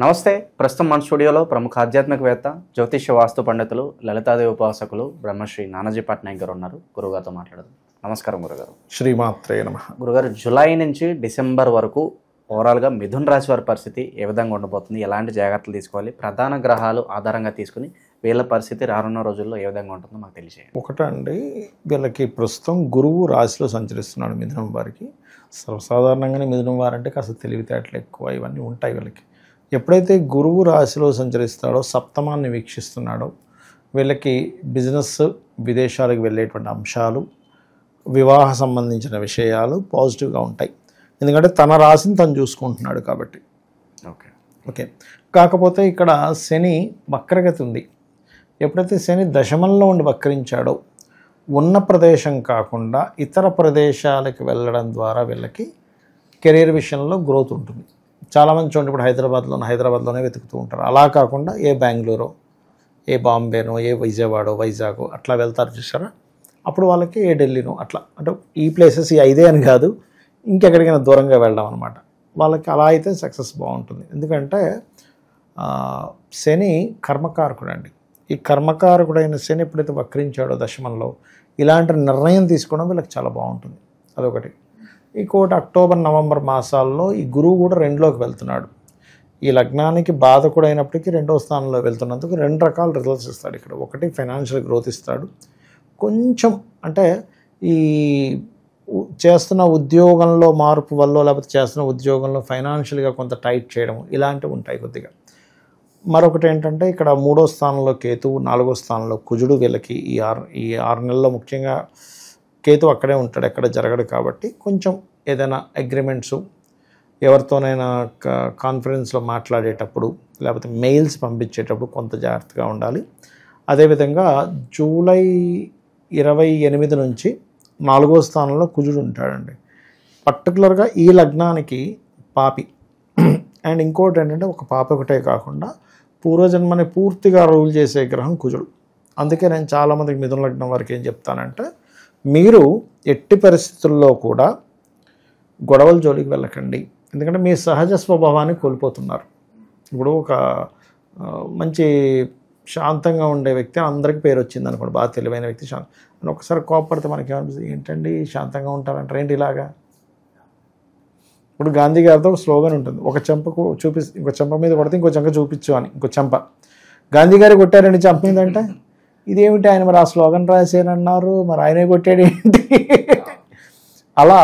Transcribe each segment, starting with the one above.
నమస్తే. ప్రస్తుతం మన స్టూడియోలో ప్రముఖ ఆధ్యాత్మికవేత్త, జ్యోతిష్య వాస్తు పండితులు, లలితాదేవి ఉపాసకులు బ్రహ్మశ్రీ నానాజీ పట్నాయక్ గారు ఉన్నారు. గురుగారితో మాట్లాడదాం. నమస్కారం గురుగారు. శ్రీమాత్రే నమః. గురుగారు, జూలై నుంచి డిసెంబర్ వరకు ఓవరాల్గా మిథున రాశి వారి పరిస్థితి ఏ విధంగా ఉండబోతుంది, ఎలాంటి జాగ్రత్తలు తీసుకోవాలి, ప్రధాన గ్రహాలు ఆధారంగా తీసుకుని వీళ్ళ పరిస్థితి రానున్న రోజుల్లో ఏ విధంగా ఉంటుందో మాకు తెలియజేయండి. ఒకటండి, వీళ్ళకి ప్రస్తుతం గురువు రాశిలో సంచరిస్తున్నాడు మిథునం వారికి. సర్వసాధారణంగానే మిథునం వారంటే కాస్త తెలివితేటలు ఎక్కువ ఇవన్నీ ఉంటాయి వీళ్ళకి. ఎప్పుడైతే గురువు రాశిలో సంచరిస్తాడో, సప్తమాన్ని వీక్షిస్తున్నాడో, వీళ్ళకి బిజినెస్, విదేశాలకు వెళ్ళేటువంటి అంశాలు, వివాహ సంబంధించిన విషయాలు పాజిటివ్గా ఉంటాయి. ఎందుకంటే తన రాశిని తను చూసుకుంటున్నాడు కాబట్టి. ఓకే. కాకపోతే ఇక్కడ శని వక్రగతి ఉంది. ఎప్పుడైతే శని దశమంలో ఉండి వక్రించాడో, ఉన్న ప్రదేశం కాకుండా ఇతర ప్రదేశాలకు వెళ్ళడం ద్వారా వీళ్ళకి కెరీర్ విషయంలో గ్రోత్ ఉంటుంది. చాలామంది చూడండి, ఇప్పుడు హైదరాబాద్లోనే వెతుకుతూ ఉంటారు. అలా కాకుండా ఏ బెంగళూరు, ఏ బాంబేనో, ఏ వైజాగో అట్లా వెళ్తారు చూసారా. అప్పుడు వాళ్ళకి ఏ ఢిల్లీనో అట్లా, అంటే ఈ ప్లేసెస్ ఈ 5 అని కాదు, ఇంకెక్కడికైనా దూరంగా వెళ్ళడం అనమాట. వాళ్ళకి అలా అయితే సక్సెస్ బాగుంటుంది. ఎందుకంటే శని కర్మకారకుడు అండి. ఈ కర్మకారకుడైన శని ఎప్పుడైతే వక్రించాడో దశమంలో, ఇలాంటి నిర్ణయం తీసుకోవడం వీళ్ళకి చాలా బాగుంటుంది. అదొకటి. ఇంకోటి, అక్టోబర్ నవంబర్ మాసాల్లో ఈ గురువు కూడా 2లోకి వెళ్తున్నాడు. ఈ లగ్నానికి బాధకుడైనప్పటికీ 2వ స్థానంలో వెళ్తున్నందుకు 2 రకాల రిజల్ట్స్ ఇస్తాడు ఇక్కడ. ఒకటి, ఫైనాన్షియల్ గ్రోత్ ఇస్తాడు. కొంచెం అంటే ఈ చేస్తున్న ఉద్యోగంలో మార్పు వల్ల, లేకపోతే చేస్తున్న ఉద్యోగంలో ఫైనాన్షియల్గా కొంత టైట్ చేయడం, ఇలాంటివి ఉంటాయి కొద్దిగా. మరొకటి ఏంటంటే, ఇక్కడ 3వ స్థానంలో కేతువు, 4వ స్థానంలో కుజుడు. వీళ్ళకి ఈ 6 నెలల్లో ముఖ్యంగా కేతు అక్కడే ఉంటాడు, ఎక్కడ జరగడు కాబట్టి కొంచెం ఏదైనా అగ్రిమెంట్సు, ఎవరితోనైనా కాన్ఫరెన్స్లో మాట్లాడేటప్పుడు, లేకపోతే మెయిల్స్ పంపించేటప్పుడు కొంత జాగ్రత్తగా ఉండాలి. అదేవిధంగా జూలై 28 నుంచి 4వ స్థానంలో కుజుడు ఉంటాడండి. పర్టికులర్గా ఈ లగ్నానికి పాపి. అండ్ ఇంకోటి ఏంటంటే, ఒక పాప ఒకటే కాకుండా పూర్వజన్మని పూర్తిగా రూల్ చేసే గ్రహం కుజుడు. అందుకే నేను చాలామందికి మిథున లగ్నం వారికి ఏం చెప్తానంటే, మీరు ఎట్టి పరిస్థితుల్లో కూడా గొడవల జోలికి వెళ్ళకండి. ఎందుకంటే మీ సహజ స్వభావాన్ని కోల్పోతున్నారు. ఇప్పుడు ఒక మంచి శాంతంగా ఉండే వ్యక్తి, అందరికీ పేరు వచ్చింది అనుకోండి, బాగా తెలివైన వ్యక్తి అని ఒకసారి కోపడితే మనకి ఏమనిపిస్తుంది, ఏంటండి శాంతంగా ఉంటారంటారు ఏంటి ఇలాగా. ఇప్పుడు గాంధీ గారితో ఒక స్లోగన్ ఉంటుంది, ఒక చెంపకు ఇంకో చెంప మీద కొడితే ఇంకో చెంప చూపించు అని. ఇంకో చెంప గాంధీ గారు కొట్టారండి చెంప మీద అంటే, ఇదేమిటి ఆయన మరి ఆ స్లోగన్ రాసేనన్నారు, మరి ఆయనే కొట్టాడు ఏంటి. అలా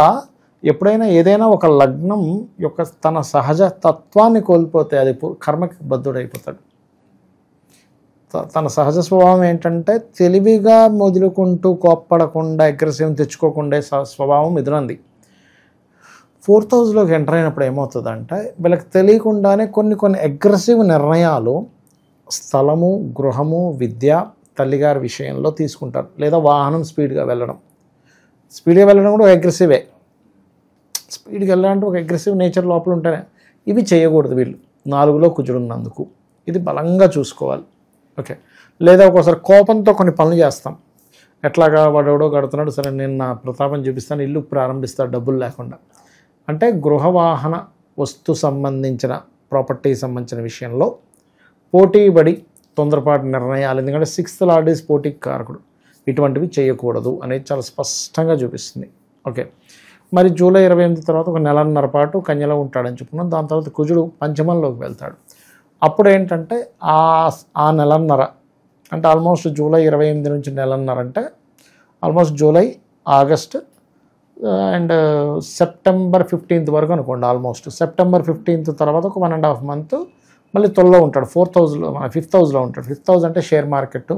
ఎప్పుడైనా ఏదైనా ఒక లగ్నం యొక్క తన సహజ తత్వాన్ని కోల్పోతే అది కర్మకి బద్ధుడైపోతాడు. తన సహజ స్వభావం ఏంటంటే, తెలివిగా మొదలుకుంటూ కోప్పడకుండా అగ్రెసివ్ తెచ్చుకోకుండా స్వభావం మిథునంది. 4th హౌస్లోకి ఎంటర్ అయినప్పుడు ఏమవుతుందంటే, వీళ్ళకి తెలియకుండానే కొన్ని అగ్రెసివ్ నిర్ణయాలు స్థలము, గృహము, విద్య, తల్లిగారి విషయంలో తీసుకుంటారు. లేదా వాహనం స్పీడ్గా వెళ్ళడం కూడా అగ్రెసివే. స్పీడ్గా వెళ్ళాలంటే ఒక అగ్రెసివ్ నేచర్ లోపల ఉంటేనే. ఇవి చేయకూడదు వీళ్ళు 4లో కుజుడున్నందుకు. ఇది బలంగా చూసుకోవాలి. ఓకే. లేదా ఒక్కోసారి కోపంతో కొన్ని పనులు చేస్తాం. ఎట్లాగా, వాడు ఎవడో కడుతున్నాడు, సరే నేను నా ప్రతాపం చూపిస్తాను, ఇల్లు ప్రారంభిస్తాను డబ్బులు లేకుండా. అంటే గృహవాహన వస్తు సంబంధించిన ప్రాపర్టీ సంబంధించిన విషయంలో పోటీపడి తొందరపాటు నిర్ణయాలు, ఎందుకంటే 6th లార్డ్ ఈజ్ పోటీకి కారకుడు, ఇటువంటివి చేయకూడదు అనేది చాలా స్పష్టంగా చూపిస్తుంది. ఓకే. మరి జూలై 28 తర్వాత ఒక నెలన్నర పాటు కన్యలో ఉంటాడని చెప్పుకున్నాం. దాని తర్వాత కుజుడు పంచమంలోకి వెళ్తాడు. అప్పుడు ఏంటంటే ఆ నెలన్నర అంటే ఆల్మోస్ట్ జూలై 28 నుంచి నెలన్నర అంటే almost July, August and September 15th వరకు అనుకోండి. ఆల్మోస్ట్ సెప్టెంబర్ 15th తర్వాత ఒక 1.5 month మళ్ళీ 12లో ఉంటాడు. 4th హౌస్లో, 5th హౌస్లో ఉంటాడు. 5th హౌస్ అంటే షేర్ మార్కెట్,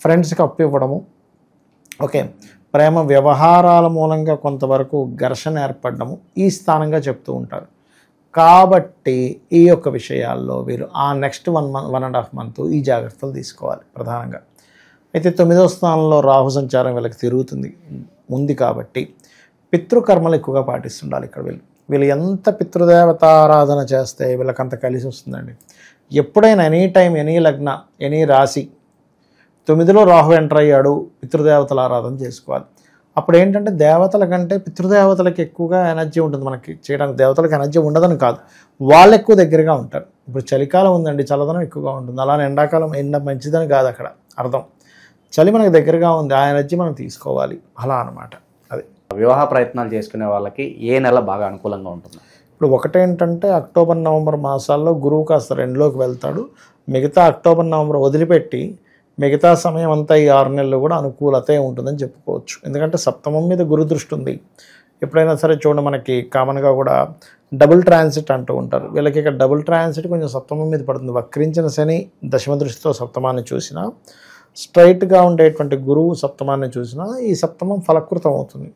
ఫ్రెండ్స్కి అప్పు ఇవ్వడము. ఓకే. ప్రేమ వ్యవహారాల మూలంగా కొంతవరకు ఘర్షణ ఏర్పడము ఈ స్థానంగా చెప్తూ ఉంటారు. కాబట్టి ఈ యొక్క విషయాల్లో వీరు ఆ నెక్స్ట్ 1.5 month ఈ జాగ్రత్తలు తీసుకోవాలి ప్రధానంగా. అయితే 9వ స్థానంలో రాహు సంచారం వీళ్ళకి తిరుగుతుంది ఉంది కాబట్టి పితృకర్మలు ఎక్కువగా పాటిస్తుండాలి ఇక్కడ. వీళ్ళు ఎంత పితృదేవతారాధన చేస్తే వీళ్ళకంత కలిసి వస్తుందండి. ఎప్పుడైనా ఎనీ టైం, ఎనీ లగ్న, ఎనీ రాశి 9లో రాహు ఎంటర్ అయ్యాడు, పితృదేవతల ఆరాధన చేసుకోవాలి. అప్పుడు ఏంటంటే దేవతల కంటే పితృదేవతలకు ఎక్కువగా ఎనర్జీ ఉంటుంది మనకి చేయడానికి. దేవతలకు ఎనర్జీ ఉండదని కాదు, వాళ్ళు ఎక్కువ దగ్గరగా ఉంటారు. ఇప్పుడు చలికాలం ఉందండి, చల్లదనం ఎక్కువగా ఉంటుంది. అలానే ఎండాకాలం ఎండ మంచిదని కాదు అక్కడ అర్థం. చలి మనకు దగ్గరగా ఉంది, ఆ ఎనర్జీ మనం తీసుకోవాలి అలా అనమాట. అది వివాహ ప్రయత్నాలు చేసుకునే వాళ్ళకి ఏ నెల బాగా అనుకూలంగా ఉంటుంది? ఇప్పుడు ఒకటేంటంటే అక్టోబర్ నవంబర్ మాసాల్లో గురువు కాస్త 2లోకి వెళ్తాడు. మిగతా అక్టోబర్ నవంబర్ వదిలిపెట్టి మిగతా సమయం అంతా ఈ 6 నెలలు కూడా అనుకూలతే ఉంటుందని చెప్పుకోవచ్చు. ఎందుకంటే సప్తమం మీద గురు దృష్టి ఉంది. ఎప్పుడైనా సరే చూడండి, మనకి కామన్గా కూడా డబుల్ ట్రాన్సిట్ అంటూ ఉంటారు. వీళ్ళకి ఇక్కడ డబుల్ ట్రాన్సిట్ కొంచెం సప్తమం మీద పడుతుంది. వక్రించిన శని దశమ దృష్టితో సప్తమాన్ని చూసినా, స్ట్రైట్గా ఉండేటువంటి గురువు సప్తమాన్ని చూసినా ఈ సప్తమం ఫలకృతం అవుతుంది.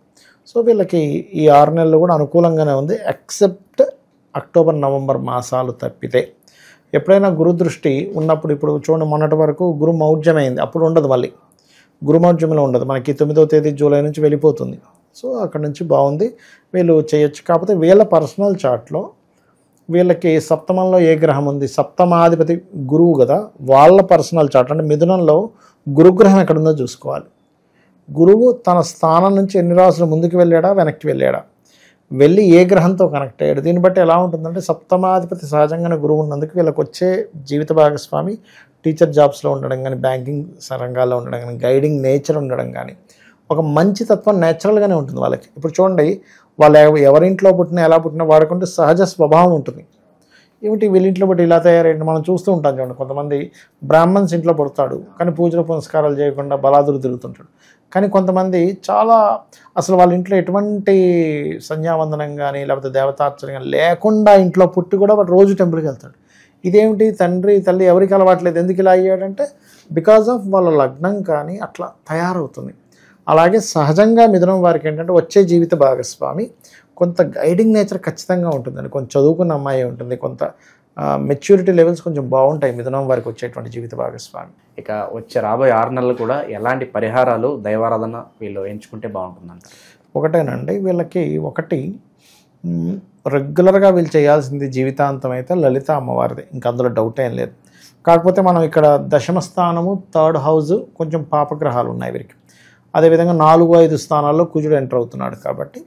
సో వీళ్ళకి ఈ 6 నెలలు కూడా అనుకూలంగానే ఉంది, ఎక్సెప్ట్ అక్టోబర్ నవంబర్ మాసాలు తప్పితే. ఎప్పుడైనా గురు దృష్టి ఉన్నప్పుడు, ఇప్పుడు చూడండి మొన్నటి వరకు గురు మౌఢ్యమైంది, అప్పుడు ఉండదు, మళ్ళీ గురు మౌఢ్యంలో ఉండదు, మనకి 9వ తేదీ జూలై నుంచి వెళ్ళిపోతుంది. సో అక్కడ నుంచి బాగుంది, వీళ్ళు చేయొచ్చు. కాకపోతే వీళ్ళ పర్సనల్ చార్ట్లో వీళ్ళకి సప్తమంలో ఏ గ్రహం ఉంది, సప్తమాధిపతి గురువు కదా, వాళ్ళ పర్సనల్ చార్ట్ అంటే మిథునంలో గురుగ్రహం ఎక్కడుందో చూసుకోవాలి. గురువు తన స్థానం నుంచి ఎన్ని రాసులు ముందుకు వెళ్ళాడా వెనక్కి వెళ్ళాడా, వెళ్ళి ఏ గ్రహంతో కనెక్ట్ అయ్యాడు, దీన్ని బట్టి ఎలా ఉంటుందంటే సప్తమాధిపతి సహజంగానే గురువు ఉన్నందుకు వీళ్ళకి వచ్చే జీవిత భాగస్వామి టీచర్ జాబ్స్లో ఉండడం కానీ, బ్యాంకింగ్ రంగాల్లో ఉండడం కానీ, గైడింగ్ నేచర్ ఉండడం కానీ, ఒక మంచి తత్వం నేచురల్గానే ఉంటుంది వాళ్ళకి. ఇప్పుడు చూడండి, వాళ్ళు ఎవరింట్లో పుట్టినా ఎలా పుట్టినా వాడుకుంటే సహజ స్వభావం ఉంటుంది. ఏమిటి వీళ్ళింట్లో పుట్టి ఇలా తయారైంది మనం చూస్తూ ఉంటాం చూడండి. కొంతమంది బ్రాహ్మణ్స్ ఇంట్లో పుడతాడు కానీ పూజలు పునస్కారాలు చేయకుండా బలాదులు తిరుగుతుంటాడు. కానీ కొంతమంది చాలా అసలు వాళ్ళ ఇంట్లో ఎటువంటి సంధ్యావందనం కానీ లేకపోతే దేవతార్చన కానీ లేకుండా ఇంట్లో పుట్టి కూడా వాడు రోజు టెంపుల్కి వెళ్తాడు. ఇదేమిటి తండ్రి తల్లి ఎవరికి అలవాట్లేదు, ఎందుకు ఇలా అయ్యాడంటే బికాజ్ ఆఫ్ వాళ్ళ లగ్నం కానీ అట్లా తయారవుతుంది. అలాగే సహజంగా మిథునం వారికి ఏంటంటే వచ్చే జీవిత భాగస్వామి కొంత గైడింగ్ నేచర్ ఖచ్చితంగా ఉంటుందండి. కొంచెం చదువుకున్న అమ్మాయి ఉంటుంది, కొంత మెచ్యూరిటీ లెవెల్స్ కొంచెం బాగుంటాయి మిథునం వారికి వచ్చేటువంటి జీవిత భాగస్వామి. ఇక వచ్చే రాబోయే 6 నెలలు కూడా ఎలాంటి పరిహారాలు దైవారాధన వీళ్ళు ఎంచుకుంటే బాగుంటుందంట? ఒకటేనండి, వీళ్ళకి ఒకటి రెగ్యులర్గా వీళ్ళు చేయాల్సింది జీవితాంతం అయితే లలిత అమ్మవారిది, ఇంకా అందులో డౌట్ ఏం లేదు. కాకపోతే మనం ఇక్కడ దశమ స్థానము 3rd హౌస్ కొంచెం పాపగ్రహాలు ఉన్నాయి వీరికి. అదేవిధంగా 4, 5 స్థానాల్లో కుజుడు ఎంటర్ అవుతున్నాడు కాబట్టి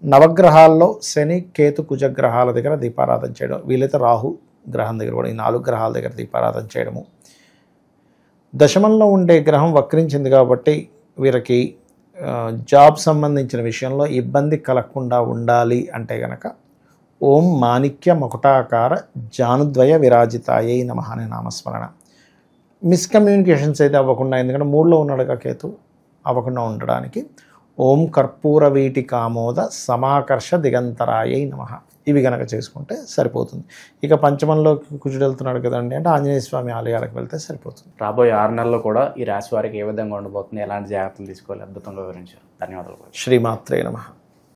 నవగ్రహాల్లో శని కేతు కుజగ్రహాల దగ్గర దీపారాధన చేయడం, వీలైతే రాహు గ్రహం దగ్గర కూడా ఈ 4 గ్రహాల దగ్గర దీపారాధన చేయడము. దశమంలో ఉండే గ్రహం వక్రించింది కాబట్టి వీరికి జాబ్ సంబంధించిన విషయంలో ఇబ్బంది కలగకుండా ఉండాలి అంటే గనక ఓం మాణిక్య మకుటాకార జానుద్వయ విరాజితాయై నమః అనే నామస్మరణ. మిస్కమ్యూనికేషన్స్ అయితే అవ్వకుండా, ఎందుకంటే 3లో ఉన్నాడుగా కేతు, అవ్వకుండా ఉండడానికి ఓం కర్పూర వీటి కామోద సమాకర్ష దిగంతరాయై నమః ఇవి కనుక చేసుకుంటే సరిపోతుంది. ఇక పంచమంలో కుజుడు వెళ్తున్నాడు కదండి అంటే ఆంజనేయ స్వామి ఆలయాలకు వెళ్తే సరిపోతుంది. రాబోయే 6 నెలల్లో కూడా ఈ రాశి వారికి ఏ విధంగా ఉండబోతుంది, ఎలాంటి జాగ్రత్తలు తీసుకోవాలి, అద్భుతంగా వివరించారు. ధన్యవాదాలు. శ్రీమాత్రే నమః.